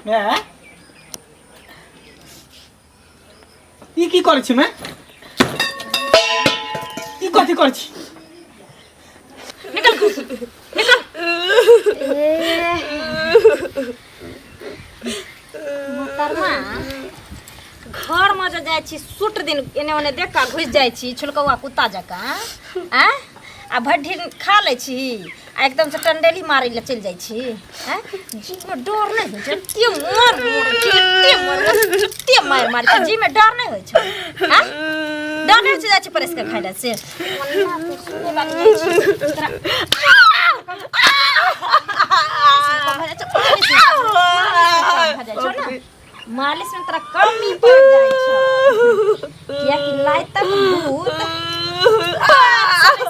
मैं ई की करै छी मैं ई कथि करै छी निकल निकल मोहतरमा घर में जो जाय छी सूट दिन एने ओने देख का घुस जाय छी छुलकौआ कुत्ता जका आ आ भड्ढी खा ले छी आ एकदम से टंडेली मारे ले चल जाय छी हैं जी में डर नहीं होय छै ते मार मार के जी में डर नहीं होय छै हैं डर नहीं से जाय छी परस के खाइला से सुने बात नहीं छी मालिश में तोरा कमी पड़ जाय छ किया कि लाइ तक दूध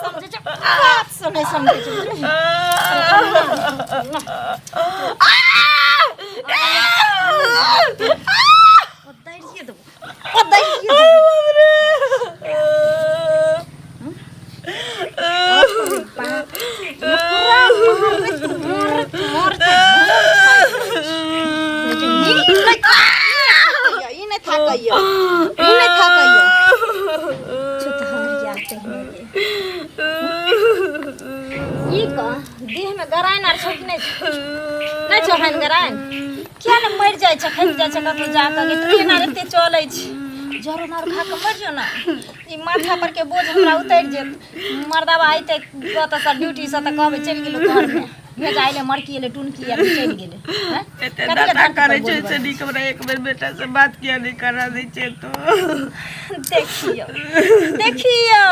समझे छ बात सुने समझे छ देह में गराइन आर छ कि नहीं छ हन गराइन क्या न मर जाय छ खैस जाय छ कतो जा के ट्रेन आर एते चलै छ जरो नार खा के मर जो ना ई माथा पर के बोझ हमरा उतर जेत मर्दावा आइते कत सा ड्यूटी से त कहबे चल गेलो घर में भेजाइले मरकी एले टुनकी आर चल गेले हैं एते दादा करे छै से नी हमरा एक बेर बेटा से बात किया नहीं करा दै छै तो देखियो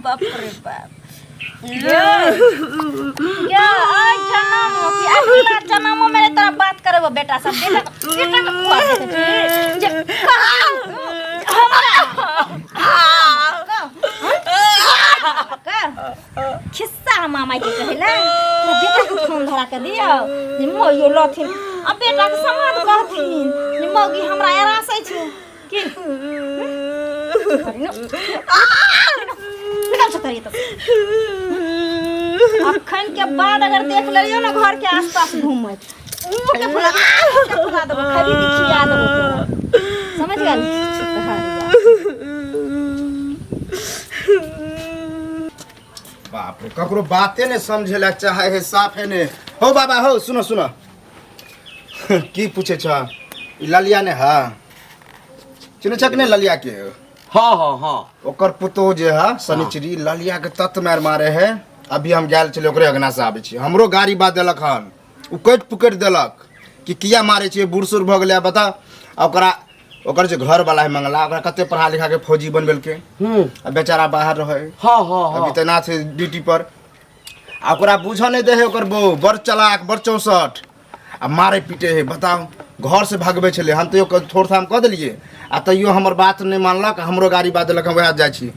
बाप रे बाप क्या आज जन्म की अगला जन्म में मेरे तरह बात करबो बेटा सब बेटा को खुआ दे खिस्सा मामा के कहला बेटा को फोन धरा के दियो जे मोयो लथिन अब बेटा के समाद कहथिन जे मौगी हमरा एरासै छै की निकल छतरी तो अखन के बाद अगर देख लियो ना घर के आसपास घूमत के फुला देबो खरीद खिया देबो समझ गेल बाप रे ककरो बाते ने समझेला चाहे है साफ है ने हो बाबा हो सुनो सुनो की पूछे छ ललिया ने हां चिन्ह छक ने ललिया के हाँ हाँ हाँ ओकर पुतो जे है शनिचरी ललिया के तत मार मारे है अभी हम गेल चले ओकरे अगना से आबे छी हमरो गाड़ी बात देलक हन उ कट पुकट देलक कि किया मारे छी बूढ़ सूढ़ भ गेलै बता ओकरा ओकर जे घर वाला है मंगला ओकरा कते पढ़ा लिखा के फौजी बनबेल के अब बेचारा बाहर रहे हाँ हाँ अभी तैनात है ड्यूटी पर ओकरा बुझ नहीं दे है ओकर बो बड़ चलाक बड़ 64 आ मारे पीटे है बताओ घर से भागबे छले हम तो थोड़ थाम कह दिलिए आ तैयो हमर बात नहीं मानलक हमरो गाड़ी बात देलक हम वह जाय छी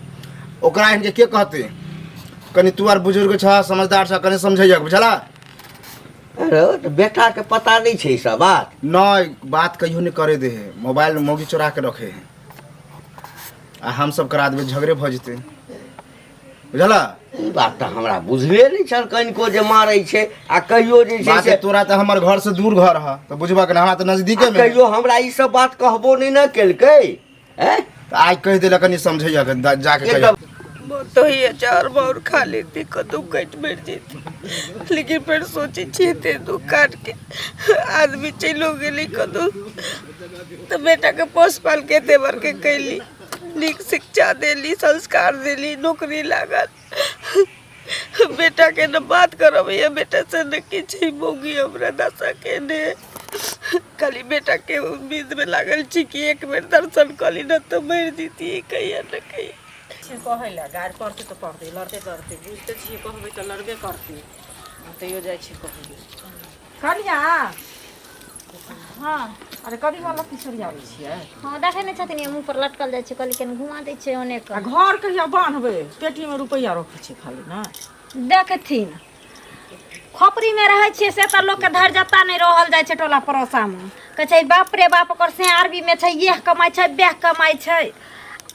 ओकरा इनके के कहते कनी तू आर बुजुर्ग छ समझदार छ कनी समझैया बुझला अरे तो बेटा के पता नहीं छै सब बात नहीं बात कहियो नहीं करे दे है मोबाइल में मोगी चुरा के रखे है आ हम सब करा देबे झगड़े भ जते बुझला ई बात तो हमरा बुझले नहीं छल कनिको जे मारै छै आ कहियो जे छै से तोरा त हमर घर से दूर घर है तो बुझबा के हमरा त नजदीके में कहियो हमरा ई सब बात कहबो नहीं न केलकै हैं आज कह देला कनी समझैया जाके कहियो तो ही अचार और खा लेती कदू कट बैठ जेती लेकिन फिर सोची छे दू काट के आदमी चलो गेली कदू तो बेटा के पोस पाल के देवर के कैली नीक शिक्षा देली संस्कार देली नौकरी लागल बेटा के न बात करब ये बेटा से न किछ मोगी हमरा दशा के ने खाली बेटा के उम्मीद में लागल छी कि एक बेर दर्शन कली न तो मर जीती कहिया न कहिया कहला गाड़ पड़ते तो पड़ते लड़ते लड़ते बुझते छी कहबे तो लड़बे करती तैयो जाय छी कहबे कनिया हां अरे कदी वाला किशोरी आबै छियै हां देखे नै छथिन मुंह पर लटकल जाय छै कली के घुमा दै छै ओने का घर कहिया बांधबे पेटी में रुपैया रखै छै खाली ना देखथिन खोपड़ी में रहै छियै से त लोग के धर जता नै रहल जाय छै टोला पड़ोसा में कहै छै बाप रे बाप ओकर से आरबी में छै ये कमाई छै बेह कमाई छै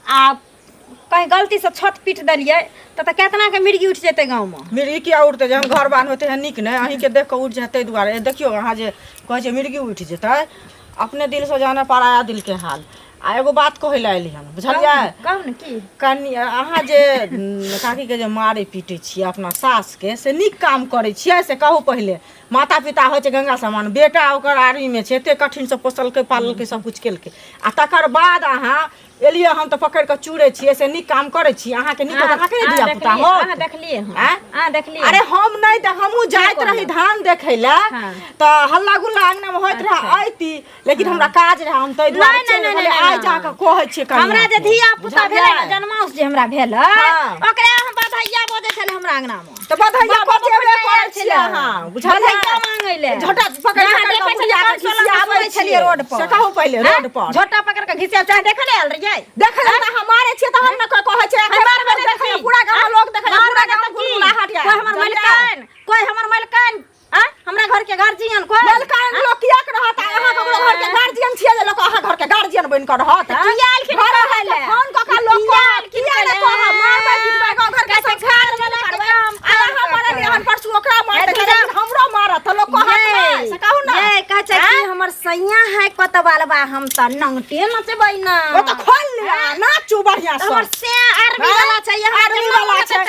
आ कहीं गलती से छत पीट देलिए तो केतना के मिर्गी उठ जेते गाँव में। मिर्गी किया उठते जहन घर बान होते हैं निक नहीं अहीं के देख के उठ जाते दुआरे देखियो अहाँ जे कहे छे मिर्गी उठ जेते अपने दिल से जाने पराया दिल के हाल। आ एगो बात कहै ला एली हम बुझलियै कहू न की कनी अहाँ जे काकी के जे मारे पीटे छियै अपना सास के से नीक काम करे छियै से कहू पहले। माता पिता होइ छै गंगा समान बेटा ओकर आर्मी में छै एते कठिन से पोसलकै पाललकै सब कुछ केलकै आ तकर बाद अहाँ एलियै हम तो पकड़ के चूड़े छियै से नीक काम करे छी अहाँ के नीक अहाँ के दिया पुता हो अहाँ देखलिए हां देखलिए। अरे हम नहीं देख हमहू जाइत रही धान देखे ला त हल्ला गुल्ला अंगना में होइत रहा आइती लेकिन हमरा काज रहा हम तै दुआरे चले गेलै आइ जा के कहै छियै कनी हमरा जे धिया पुता भेलै न जन्माउस जे हमरा भेल ओकरे हम बधाइया बजे छले हमरा अंगना में त बधाइया बजेबे करै छियै अहाँ बुझलियै बधाइया मांगै ले झोटा पकड़ के घिसिया आबै छलियै रोड पर से कहू पहले रोड पर झोटा पकड़ के घिसिया चाहे देखे ले आल रहियै देख ले त हमारे छियै त हम न कहै छै देख पूरा गांव लोग देख पूरा गांव गुलगुला हट गया कोई हमर मलकान हमरा घर के गार्जियन कोई मलकान लोग किया के रहत अहाँ ककरो घर के गार्जियन छियै जे लोग अहाँ घर के गार्जियन बन के रहत कियाल के घर रहले फोन क के लोग किया ने कह मारबै पिटबै गांव घर के संस्कार न करबै अहाँ मारे हम परसु ओकरा मार दे हमरो मारत लोग कहत से कहू ना ए कह छै कि हमर सैया है कत बालबा हम त नंगटे नचबै ना ओ त खोल लिया नाचू बढ़िया से हमर से आर्मी वाला छै यहाँ आर्मी वाला छै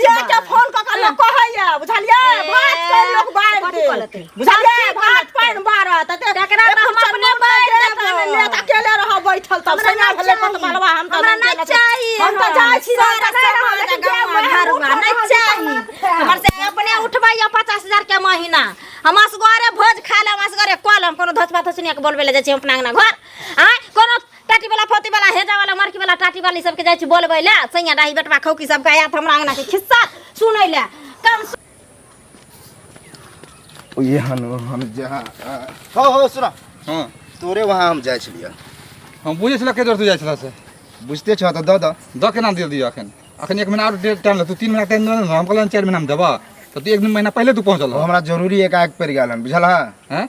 से के फोन क के लोग कहैया बुझलियै भात पे लोग बार दे बुझलियै भात पान बारत त एकरा त हम अपने बैठ देबै ले त अकेले रह बैठल त सैया भेले कत बालबा हम त हमरा नहीं चाहिए हम त जाय छी घरवा नहीं चाहिए हमर से अपने उठबै 50,000 के महीना हम असगरे भोज खा ले असगरे कलम कोनो धसबा धसनिया के बोलबे ले जाय छी अपना अंगना घर कोनो टाटी वाला फोती वाला हेजा वाला मरकी वाला टाटी वाली सब के जाय छी बोलबे ले सैया डाही बेटवा खौकी सब के आयत हमरा अंगना के खिस्सा सुनै ले कम ये हम जहाँ हो सुना हाँ तोरे वहाँ हम जाय छलियै हम बुझे छल के तू जाइ छल से बुझते छ त द केना दिल दियो अखन 1 महीना और टाइम ले तू 3 महीना टाइम न हम कहलन 4 महीना में देबा तो तू 1 महीना पहले तू पहुंचल हमरा जरूरी एकाएक पड़ गेल हम बुझल हैं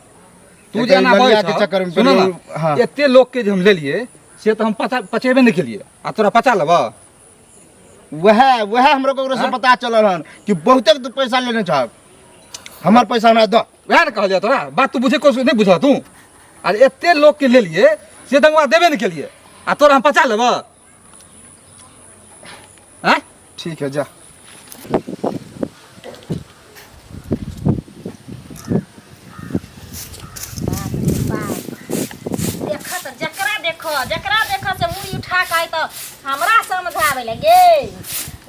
तू जाना बलिया के चक्कर में सुनो ना हाँ। एते लोग के जे हम ले लिए से तो हम पचेबे नहीं केलिए आ तोरा पचा लेबा वह हमरो ककरो से पता चलल हन कि बहुते तू पैसा लेने छ हमर पैसा हमरा द वह न कहलिया तोरा बात तू बुझे कोशिश नहीं बुझा तू अरे एते लोग के ले लिए से दंगवा देबे नहीं केलिए आ तोरा हम पचा लेबा हैं ठीक है जा जकरा देखो से मुड़ी उठा के तो हमरा समझावे लगे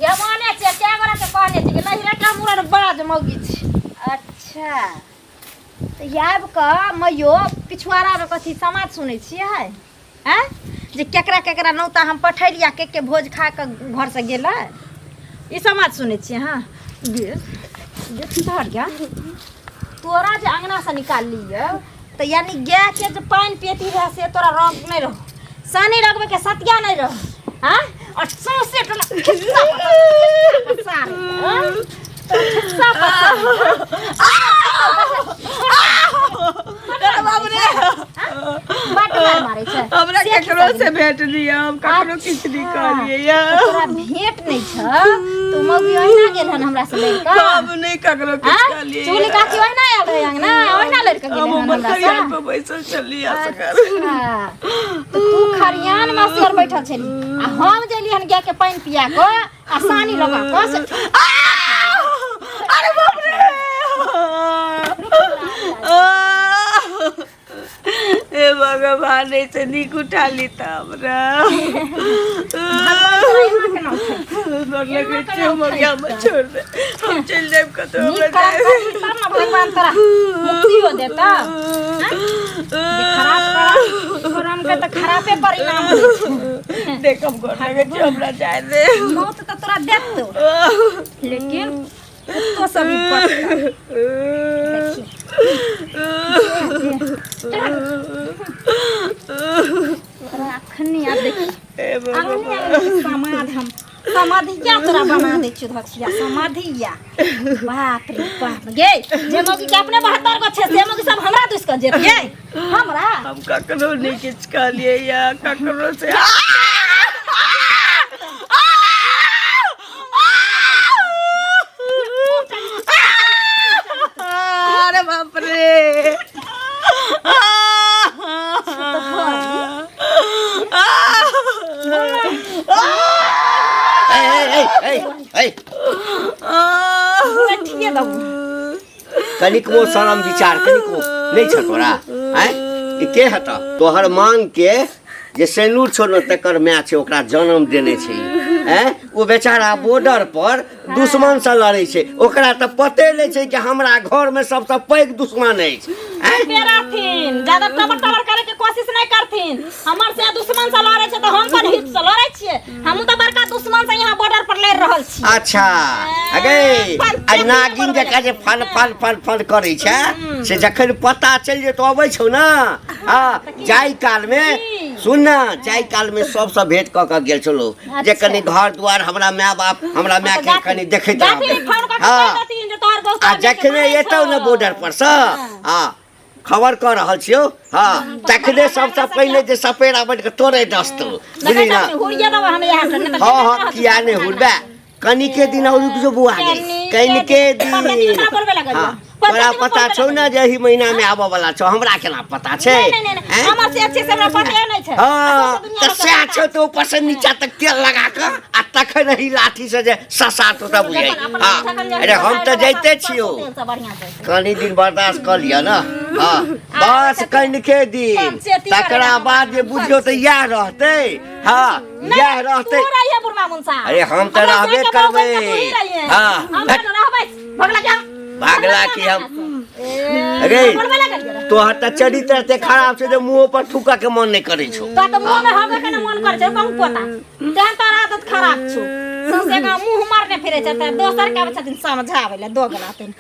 ये माने छै क्या गोरा के कहने छै कि लहिरा के हमरा बड़ा जमौगी छै। अच्छा तो याब का मयो पिछवाड़ा में कथी समाज सुनै छियै हैं जे केकरा केकरा नौता हम पठैलिया के भोज खा के घर से गेलै ई समाज सुनै छियै। हां गे धर गया तोरा जे अंगना से निकाल लियो तो यानी गाय के जो पानी पीती रह से तोरा रंग नहीं रहो सानी रखबे के सतिया नहीं रहो हां और सौसे टला खिस्सा पसा खिस्सा पसा अरे बाबू रे बात मारे छै हमरा केकरो से भेट लिया हम ककरो किछ नहीं कहलिए या तोरा भेट नहीं छ तू मौगी ओहिना गेल हन हमरा से लेके हम नहीं ककरो किछ कहलिए चुली काकी ओहिना आयल रहे अंगना ओहिना लड़का गेल हन हमरा से हम पे बैसल चली आ सकर तो तू खरियान में सिर बैठल छली आ हम जेली हन गाय के पानी पिया को आ सानी लगा को अरे बाप रे ए भगवान से निक उठा ली त हमरा लगे छै मरिया में छोड़ दे हम चल जाब कतो हमरा जाए तब ना भगवान तोरा मुक्तियो देता खराब के तो खराबे परिणाम होई देख हम घर लगे छै हमरा जाए दे मौत तो तोरा देत लेकिन तो सभी अखनी आ देखी समाधि हम समाधिया तोरा बना दे छु धछिया समाधिया बाप रे बाप गे जे मौगी के अपने 72 गो छै से मौगी सब हमरा दुस के जेतिए हमरा हम ककरो नहीं किछ कहलिए या ककरो से बाबू कनिक वो शर्म विचार कनिक वो नहीं छ तोरा हैं ई के हटा तोहर मांग के जे सैनूर छोड़ो तकर मैच छै ओकरा जन्म देने छै हैं वो बेचारा बॉर्डर पर दुश्मन से लड़ै छै ओकरा त पते नहीं छै कि हमरा घर में सबसे पैघ दुश्मन अछि रहथिन ज्यादा टबर टबर करे के कोशिश नहीं करथिन हमर से दुश्मन से लड़े छै त हम पर हित से लड़े छियै हम त बड़का दुश्मन से यहाँ बॉर्डर पर लड़ रहल छी अच्छा अगे आज नागिन जका जे फल फल फल फल करै छै से जखन पता चल जे तो अबै छौ ना हां जाय काल में सुन ना जाय काल में सबसे भेंट क के गेल छलो जे कनी घर द्वार हमरा माय बाप हमरा माय के कनी देखैत रहबै हां आ जखने एतौ ना बॉर्डर पर से हां खबर कर रहल छियो हां तखने सबसे पहले जे सपेरा बन के तोरे दस्तो बुझली ना हां हां किया ने हुरबा कनी के दिन और जो बुआ गे कनी के दिन तोरा पता छौ ना जे ही महीना में आबे वाला छौ हमरा केना पता छै हमर से अच्छे से हमरा पता नहीं छै हां त से छौ तो ऊपर से नीचा तक तेल लगा के आ तखन ही लाठी से जे ससा तो तब बुझाई हां अरे हम त जाइते छियो कनी दिन बर्दाश्त कर लिया ना हां बस कनी के दिन तकरा बाद जे बुझियो त या रहते हां या रहते अरे हम त रहबे करबै हां भगला क्या भागला की हम अरे तोहर त चरित्र ते खराब छै जे मुंह पर थूका के मन नहीं करे छौ त मुंह में हगे के मन कर छै कहूं पता तेहन तोर आदत खराब छौ संसे का मुंह मारने फिरे छै त दोसर के छथिन समझावे ले दोगलातिन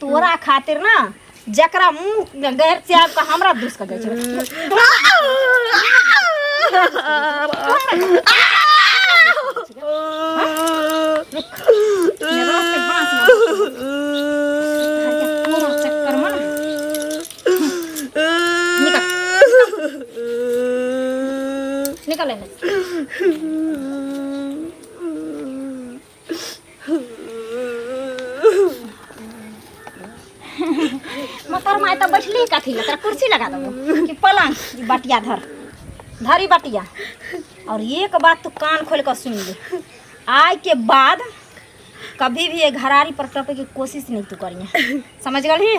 तोरा खातिर ना जकरा मुंह गैर त्याग का हमरा दुस के जाय छै निकल मोतर माय तो बैठली कथी ले तेरा कुर्सी लगा दबो कि पलंग बटिया धरी बटिया और एक बात तू कान खोल कर सुन ले आज के बाद कभी भी ये घरारी पर टपे की कोशिश नहीं तू करिए समझ गई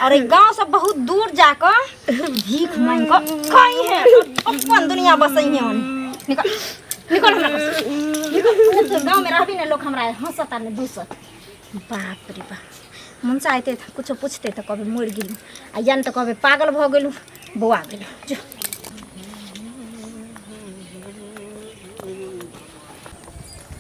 और एक गांव से बहुत दूर जाकर भीख मांग कर कहीं है अपन दुनिया बसई है निकल निकल हमरा तो गांव में रहबी ने लोग हमरा हंसता ने दूसत बाप रे बाप मन से आते कुछ पूछते तो कभी मर गेलू आ यान तो कभी पागल भ गेलू बौआ गेलू जो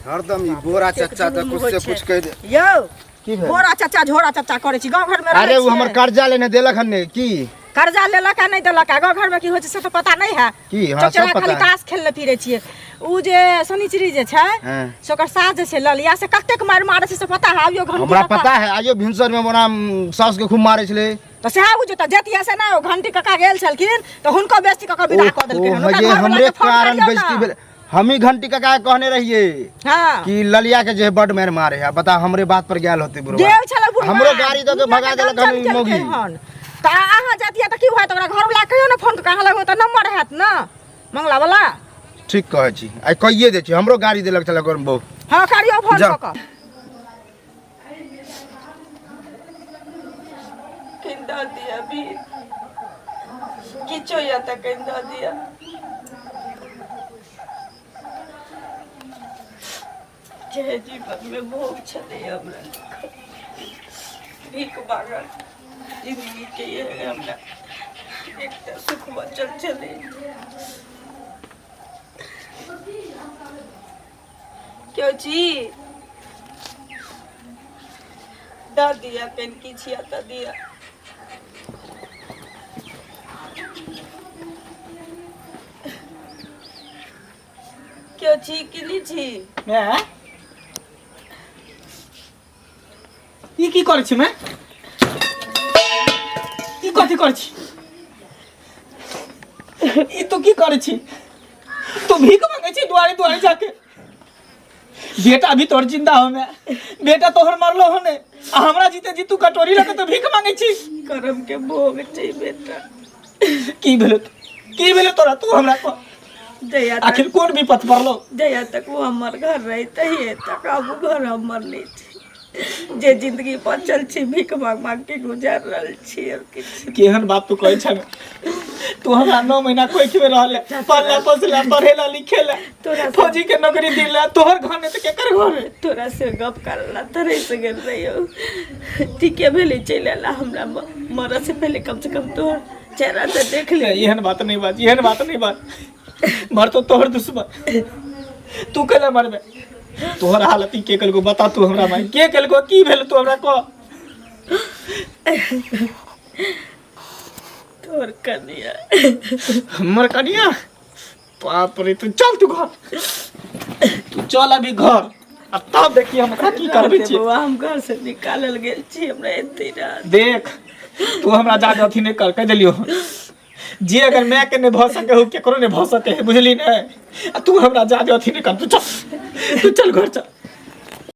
हरदम ई बोरा चच्चा त कुछ से कुछ कह दे यौ की भेल बोरा चाचा झोरा चाचा करे छी गांव घर में अरे वो हमर कर्जा लेने देलक हन ने की कर्जा लेलक है नहीं देलक है गांव घर में की होय छै से तो पता नहीं है की हां सब पता खाली ताश खेलले फिरे छिए उ जे शनिचरी जे छै सोकर साज जे छै ललिया से कतेक मार मारे छै से पता है आइयो घंटी हमरा पता है आइयो भिनसर में मोना सास के खूब मारे छले तो से आउ जे त जतिया से ना घंटी कका गेल छलखिन तो हुनको बेइज्जती कका विदा क देलखिन ये हमरे कारण बेइज्जती भेल हम ही घंटी का कहने रहिए हां कि ललिया के जे बड मार मारे है बता हमरे बात पर गेल होते बुढ़वा गेल छल बुढ़वा हमरो गाड़ी द के भगा देलक हन मोगी ता आहा जातिया त की होय तोरा घर वाला कहियो ना फोन कहां लगो त नंबर हैत ना मंगला वाला ठीक कहै छी आई कहिए दे छी हमरो गाड़ी देलक छल कर बो हां करियो फोन क केंदा दिया भी किचो या त केंदा दिया जे जीवन में भोग छले हमरा भीख मांगल जिंदगी के ये हमरा एक सुख बचल छले क्यों जी दा दिया पेन की छिया ता दिया क्यों छी किली छी मैं ई की करे छी मैं ई कथी करे छी ई तो की करे छी तो भीख मांगे छी दुआरे दुआरे जाके बेटा अभी तोर जिंदा हो मैं बेटा तोहर मरलो हो ने आ हमरा जीते जी तू कटोरी लगे तो भीख मांगे छी करम के भोग छै बेटा की भेलो तोरा तू हमरा को जया आखिर कौन विपत पड़लो जया तक वो हमर घर रहते ही तक अब घर हमर नहीं जे जिंदगी बचल छी भीख मांग मांग के गुजार रहल छी और किछु केहन बात तू कहै छ तू हमरा 9 महीना कोई के रहले पल्ला पसला पढ़ेला लिखेला तोरा फौजी के नौकरी दिला तोहर घर में त केकर घर है तोरा से गप करला तरे से गेल रहियो ठीके भेले चल आला हमरा मरा से पहले कम से कम तोहर चेहरा तो देख ले। एहन बात नहीं बात मर तो तोहर दुश्मन तू केला मरबे तोहर हालत ई के कलको बता तू हमरा भाई के कलको की भेल तू हमरा को तोहर कनिया हमर कनिया बाप रे तू चल तू घर तू चल अभी घर अब तब देखिए हम की करबे छी बउआ हम घर से निकालल गेल छी हमरा एते रात देख तू हमरा जा अथी नहीं कर देलियो जे अगर मैं के नहीं भ सके हो केकरो नहीं भ सके बुझली नहीं तू हमरा जा अथी नहीं कर तू चल घर चल